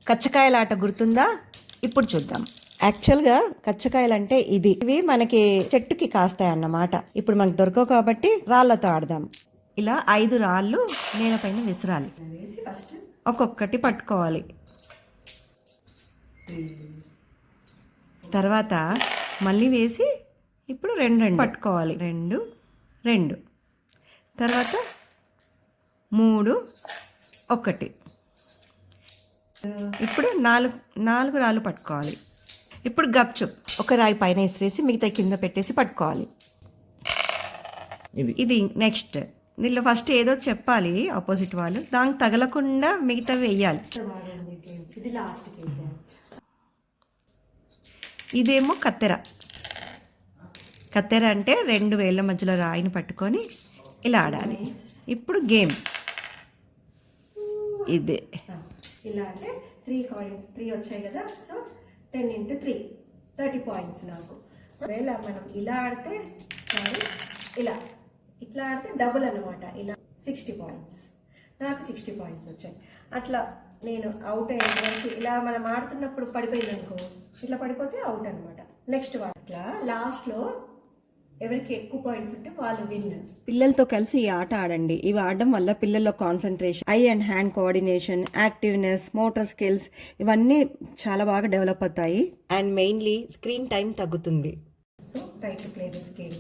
కచ్చకాయల ఆట గుర్తుందా? ఇప్పుడు చూద్దాం. యాక్చువల్గా కచ్చకాయలు అంటే ఇవి మనకి చెట్టుకి కాస్తాయి అన్నమాట. ఇప్పుడు మనకు దొరకవు కాబట్టి రాళ్లతో ఆడదాం. ఇలా 5 రాళ్ళు నేలపైన విసరాలి. ఒక్కొక్కటి పట్టుకోవాలి. తర్వాత మళ్ళీ వేసి ఇప్పుడు 2 పట్టుకోవాలి. 2 తర్వాత 3 1. ఇప్పుడు 4 రాళ్ళు పట్టుకోవాలి. ఇప్పుడు గప్చుప్ ఒక రాయి పైన విసిరేసి మిగతా కింద పెట్టేసి పట్టుకోవాలి. ఇది నెక్స్ట్. దీనిలో ఫస్ట్ ఏదో చెప్పాలి ఆపోజిట్ వాళ్ళు, దానికి తగలకుండా మిగతా వేయాలి. ఇదేమో కత్తెర. కత్తెర అంటే 2 వేళ్ళ మధ్యలో రాయిని పట్టుకొని ఇలా ఆడాలి. ఇప్పుడు గేమ్ ఇదే. ఇలా అంటే 3 కాయిన్స్ 3 వచ్చాయి కదా. సో 10 × 3 30 పాయింట్స్ నాకు. ఒకవేళ మనం ఇలా ఆడితే ఇలా ఇట్లా ఆడితే డబుల్ అనమాట. ఇలా 60 పాయింట్స్, నాకు 60 పాయింట్స్ వచ్చాయి. అట్లా నేను అవుట్ అయ్యేసి ఇలా మనం ఆడుతున్నప్పుడు పడిపోయింది అనుకో, ఇట్లా పడిపోతే అవుట్ అనమాట. నెక్స్ట్ అట్లా లాస్ట్లో ఎవరికి ఎక్కువ పాయింట్స్ ఉంటే వాళ్ళు విన్. పిల్లలతో కలిసి ఈ ఆట ఆడండి. ఇవి ఆడడం వల్ల పిల్లల్లో concentration, I and hand coordination, activeness, motor skills ఇవన్నీ చాలా బాగా డెవలప్ అవుతాయి. అండ్ మెయిన్లీ స్క్రీన్ టైం తగ్గుతుంది. So try to play this game.